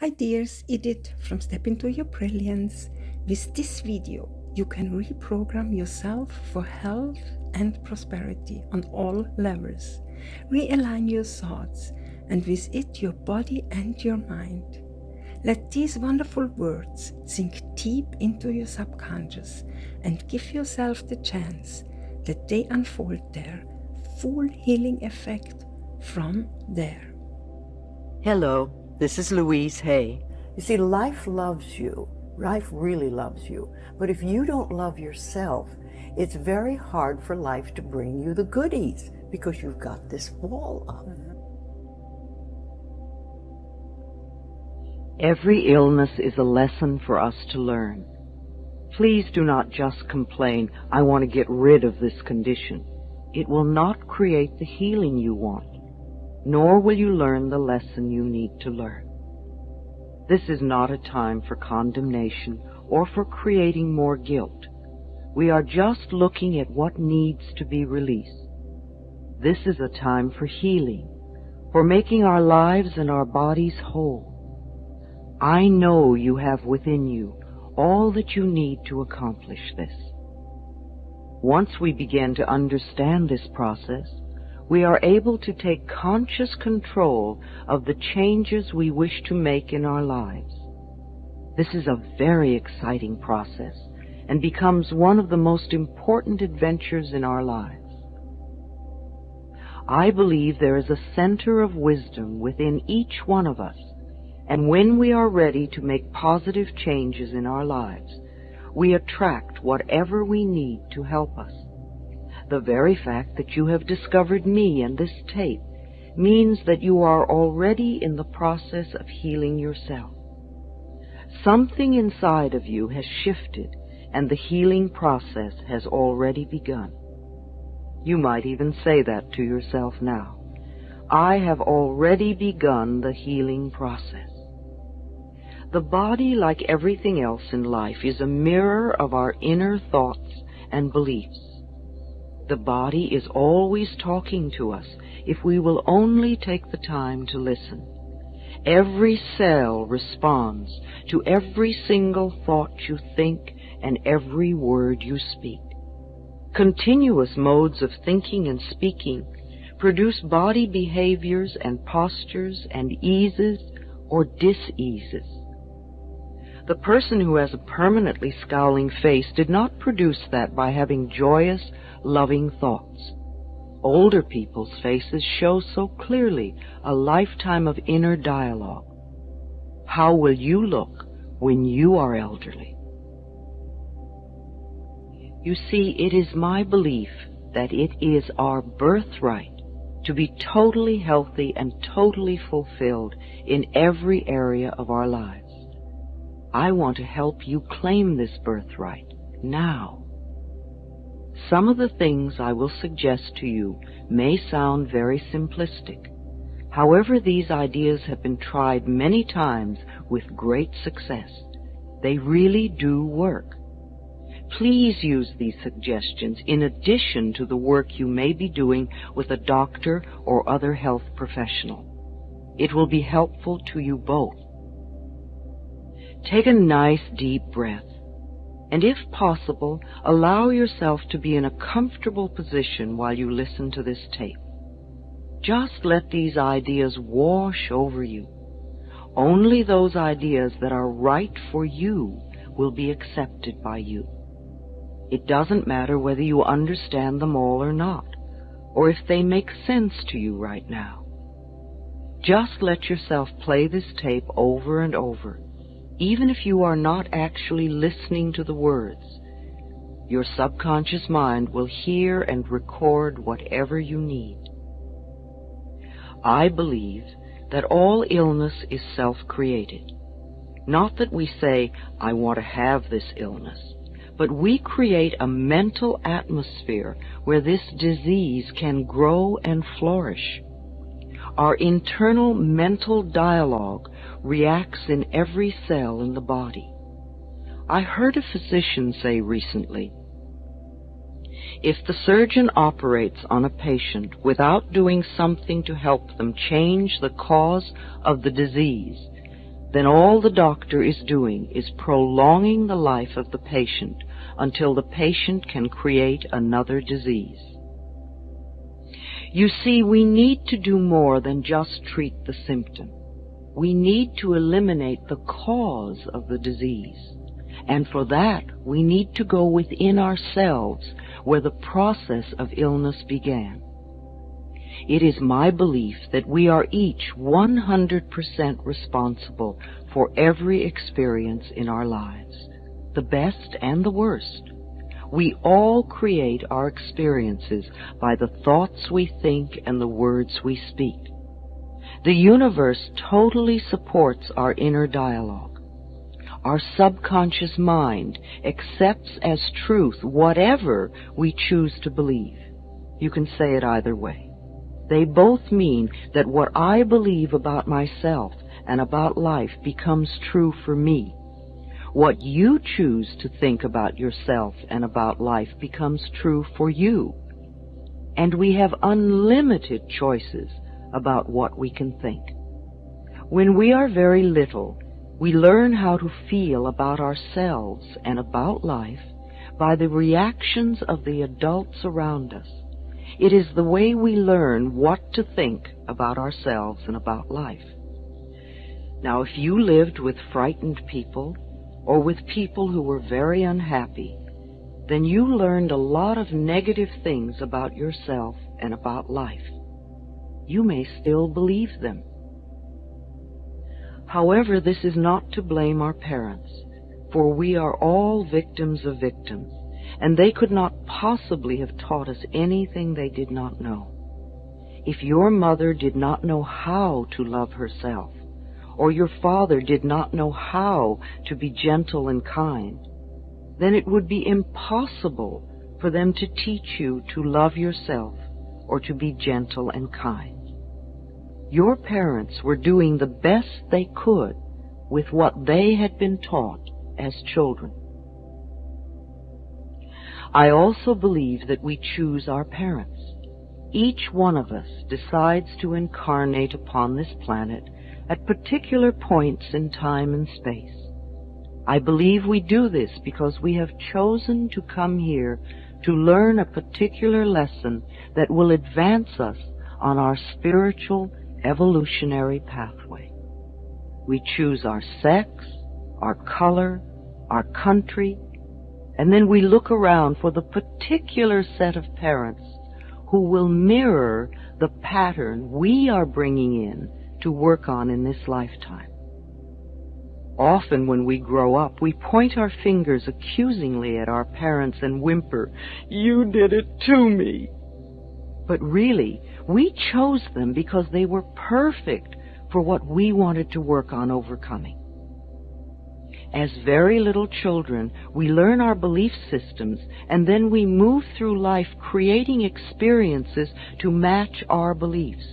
Hi dears, Edith from Step Into Your Brilliance. With this video, you can reprogram yourself for health and prosperity on all levels. Realign your thoughts and with it your body and your mind. Let these wonderful words sink deep into your subconscious and give yourself the chance that they unfold their full healing effect from there. Hello, this is Louise Hay. You see, life loves you. Life really loves you. But if you don't love yourself, it's very hard for life to bring you the goodies because you've got this wall up. Every illness is a lesson for us to learn. Please do not just complain, I want to get rid of this condition. It will not create the healing you want, nor will you learn the lesson you need to learn. This is not a time for condemnation or for creating more guilt. We are just looking at what needs to be released. This is a time for healing, for making our lives and our bodies whole. I know you have within you all that you need to accomplish this. Once we begin to understand this process, we are able to take conscious control of the changes we wish to make in our lives. This is a very exciting process and becomes one of the most important adventures in our lives. I believe there is a center of wisdom within each one of us, and when we are ready to make positive changes in our lives, we attract whatever we need to help us. The very fact that you have discovered me and this tape means that you are already in the process of healing yourself. Something inside of you has shifted and the healing process has already begun. You might even say that to yourself now. I have already begun the healing process. The body, like everything else in life, is a mirror of our inner thoughts and beliefs. The body is always talking to us if we will only take the time to listen. Every cell responds to every single thought you think and every word you speak. Continuous modes of thinking and speaking produce body behaviors and postures and eases or diseases. The person who has a permanently scowling face did not produce that by having joyous, loving thoughts. Older people's faces show so clearly a lifetime of inner dialogue. How will you look when you are elderly? You see, it is my belief that it is our birthright to be totally healthy and totally fulfilled in every area of our lives. I want to help you claim this birthright now. Some of the things I will suggest to you may sound very simplistic. However, these ideas have been tried many times with great success. They really do work. Please use these suggestions in addition to the work you may be doing with a doctor or other health professional. It will be helpful to you both. Take a nice deep breath, and if possible, allow yourself to be in a comfortable position while you listen to this tape. Just let these ideas wash over you. Only those ideas that are right for you will be accepted by you. It doesn't matter whether you understand them all or not, or if they make sense to you right now. Just let yourself play this tape over and over. Even if you are not actually listening to the words, your subconscious mind will hear and record whatever you need. I believe that all illness is self-created. Not that we say, I want to have this illness, but we create a mental atmosphere where this disease can grow and flourish. Our internal mental dialogue reacts in every cell in the body. I heard a physician say recently, if the surgeon operates on a patient without doing something to help them change the cause of the disease, then all the doctor is doing is prolonging the life of the patient until the patient can create another disease. You see, we need to do more than just treat the symptom. We need to eliminate the cause of the disease. And for that, we need to go within ourselves where the process of illness began. It is my belief that we are each 100% responsible for every experience in our lives, the best and the worst. We all create our experiences by the thoughts we think and the words we speak. The universe totally supports our inner dialogue. Our subconscious mind accepts as truth whatever we choose to believe. You can say it either way. They both mean that what I believe about myself and about life becomes true for me. What you choose to think about yourself and about life becomes true for you. And we have unlimited choices about what we can think. When we are very little, we learn how to feel about ourselves and about life by the reactions of the adults around us. It is the way we learn what to think about ourselves and about life. Now, if you lived with frightened people or with people who were very unhappy, then you learned a lot of negative things about yourself and about life. You may still believe them. However, this is not to blame our parents, for we are all victims of victims, and they could not possibly have taught us anything they did not know. If your mother did not know how to love herself, or your father did not know how to be gentle and kind, then it would be impossible for them to teach you to love yourself or to be gentle and kind. Your parents were doing the best they could with what they had been taught as children. I also believe that we choose our parents. Each one of us decides to incarnate upon this planet at particular points in time and space. I believe we do this because we have chosen to come here to learn a particular lesson that will advance us on our spiritual evolutionary pathway. We choose our sex, our color, our country, and then we look around for the particular set of parents who will mirror the pattern we are bringing in to work on in this lifetime. Often when we grow up, we point our fingers accusingly at our parents and whimper, "You did it to me." But really, we chose them because they were perfect for what we wanted to work on overcoming. As very little children, we learn our belief systems, and then we move through life creating experiences to match our beliefs.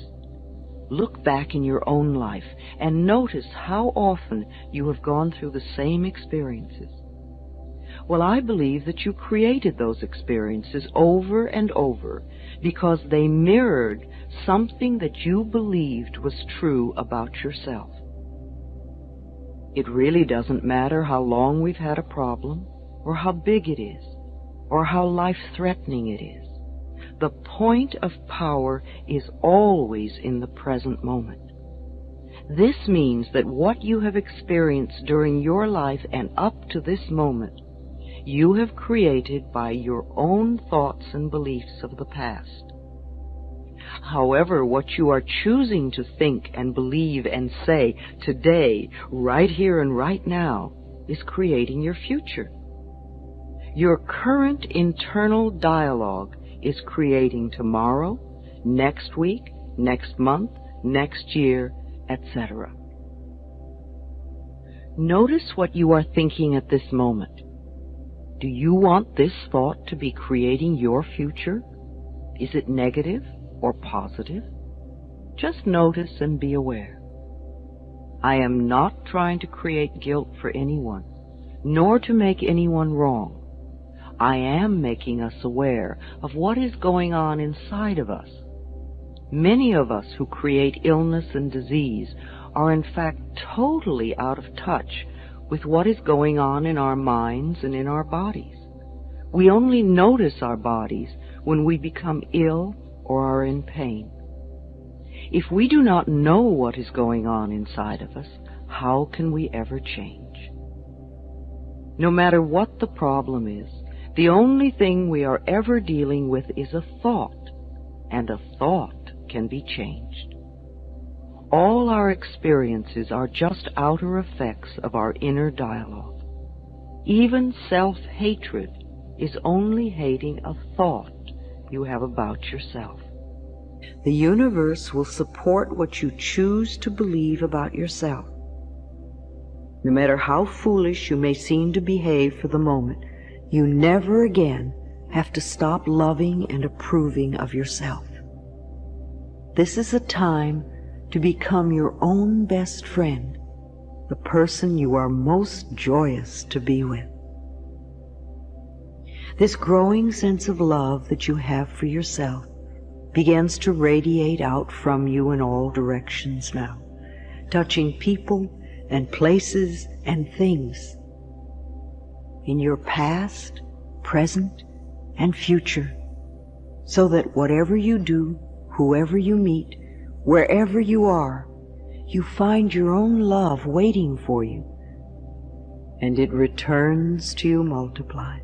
Look back in your own life and notice how often you have gone through the same experiences. Well, I believe that you created those experiences over and over because they mirrored something that you believed was true about yourself. It really doesn't matter how long we've had a problem, or how big it is, or how life-threatening it is. The point of power is always in the present moment. This means that what you have experienced during your life and up to this moment, you have created by your own thoughts and beliefs of the past. However, what you are choosing to think and believe and say today, right here and right now, is creating your future. Your current internal dialogue is creating tomorrow, next week, next month, next year, etc. Notice what you are thinking at this moment. Do you want this thought to be creating your future? Is it negative or positive? Just notice and be aware. I am not trying to create guilt for anyone, nor to make anyone wrong. I am making us aware of what is going on inside of us. Many of us who create illness and disease are in fact totally out of touch with what is going on in our minds and in our bodies. We only notice our bodies when we become ill or are in pain. If we do not know what is going on inside of us, how can we ever change? No matter what the problem is, the only thing we are ever dealing with is a thought, and a thought can be changed. All our experiences are just outer effects of our inner dialogue. Even self-hatred is only hating a thought you have about yourself. The universe will support what you choose to believe about yourself. No matter how foolish you may seem to behave for the moment, you never again have to stop loving and approving of yourself. This is a time to become your own best friend, the person you are most joyous to be with. This growing sense of love that you have for yourself begins to radiate out from you in all directions now, touching people and places and things in your past, present, and future, so that whatever you do, whoever you meet, wherever you are, you find your own love waiting for you, and it returns to you multiplied.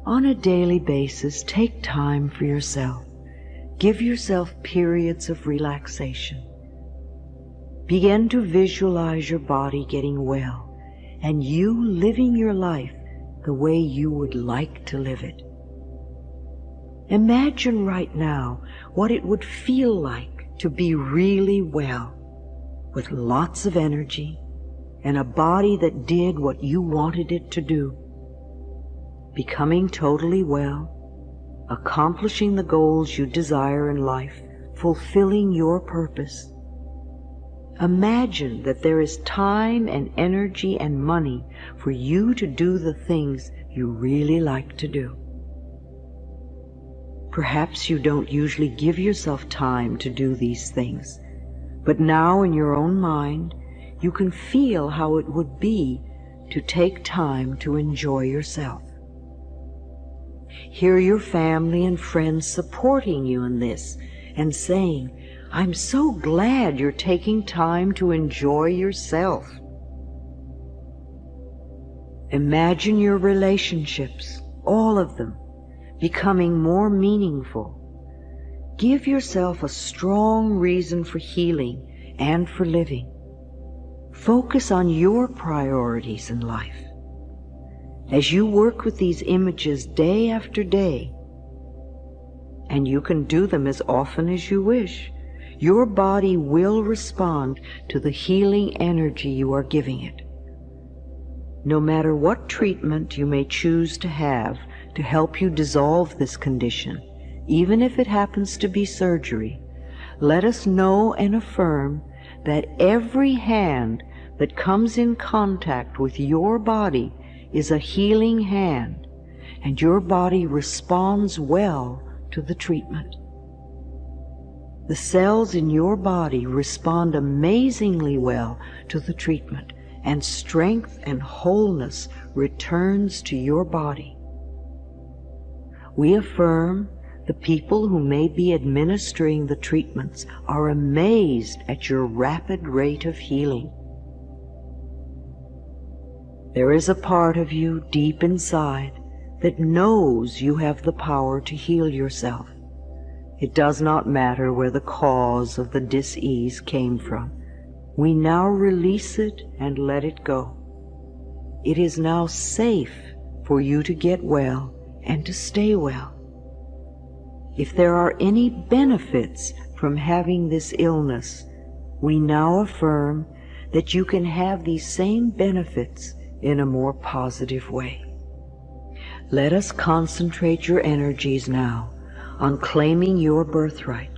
On a daily basis, take time for yourself. Give yourself periods of relaxation. Begin to visualize your body getting well, and you living your life the way you would like to live it. Imagine right now what it would feel like to be really well, with lots of energy, and a body that did what you wanted it to do. Becoming totally well, accomplishing the goals you desire in life, fulfilling your purpose. Imagine that there is time and energy and money for you to do the things you really like to do. Perhaps you don't usually give yourself time to do these things, but now in your own mind, you can feel how it would be to take time to enjoy yourself. Hear your family and friends supporting you in this and saying, "I'm so glad you're taking time to enjoy yourself." Imagine your relationships, all of them, becoming more meaningful. Give yourself a strong reason for healing and for living. Focus on your priorities in life. As you work with these images day after day, and you can do them as often as you wish, your body will respond to the healing energy you are giving it. No matter what treatment you may choose to have to help you dissolve this condition, even if it happens to be surgery, let us know and affirm that every hand that comes in contact with your body is a healing hand, and your body responds well to the treatment. The cells in your body respond amazingly well to the treatment, and strength and wholeness returns to your body. We affirm the people who may be administering the treatments are amazed at your rapid rate of healing. There is a part of you deep inside that knows you have the power to heal yourself. It does not matter where the cause of the dis-ease came from. We now release it and let it go. It is now safe for you to get well and to stay well. If there are any benefits from having this illness, we now affirm that you can have these same benefits in a more positive way. Let us concentrate your energies now on claiming your birthright.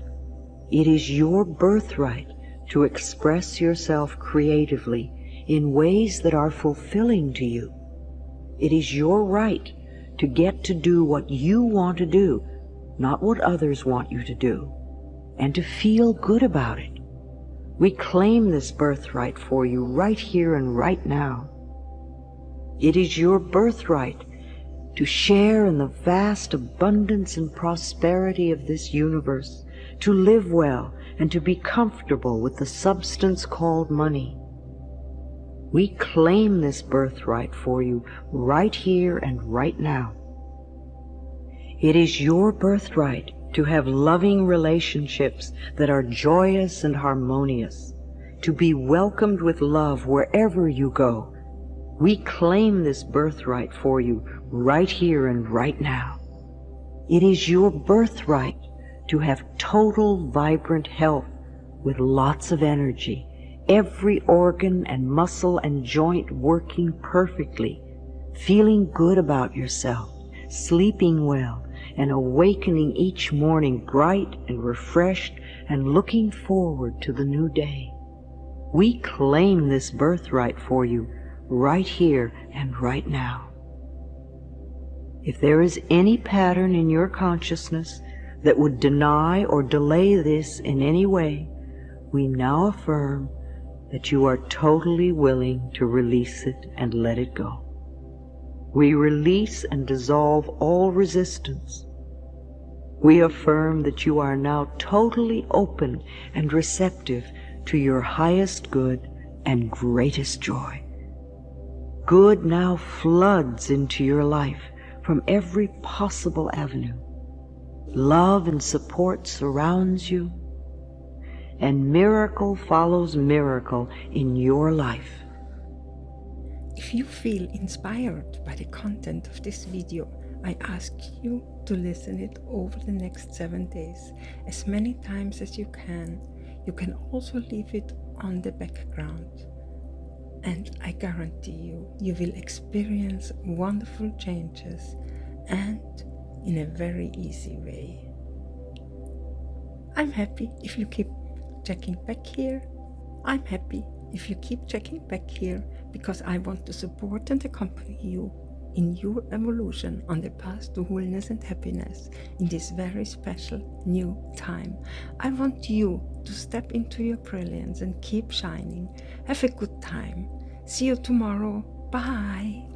It is your birthright to express yourself creatively in ways that are fulfilling to you. It is your right to get to do what you want to do, not what others want you to do, and to feel good about it. We claim this birthright for you right here and right now. It is your birthright to share in the vast abundance and prosperity of this universe, to live well and to be comfortable with the substance called money. We claim this birthright for you right here and right now. It is your birthright to have loving relationships that are joyous and harmonious, to be welcomed with love wherever you go. We claim this birthright for you right here and right now. It is your birthright to have total vibrant health with lots of energy, every organ and muscle and joint working perfectly, feeling good about yourself, sleeping well, and awakening each morning bright and refreshed and looking forward to the new day. We claim this birthright for you right here and right now. If there is any pattern in your consciousness that would deny or delay this in any way, we now affirm that you are totally willing to release it and let it go. We release and dissolve all resistance. We affirm that you are now totally open and receptive to your highest good and greatest joy. Good now floods into your life from every possible avenue. Love and support surrounds you, and miracle follows miracle in your life. If you feel inspired by the content of this video, I ask you to listen it over the next 7 days, as many times as you can. You can also leave it on the background. And I guarantee you, you will experience wonderful changes, and in a very easy way. I'm happy if you keep checking back here. I'm happy if you keep checking back here, because I want to support and accompany you in your evolution on the path to wholeness and happiness in this very special new time. I want you to step into your brilliance and keep shining. Have a good time. See you tomorrow. Bye.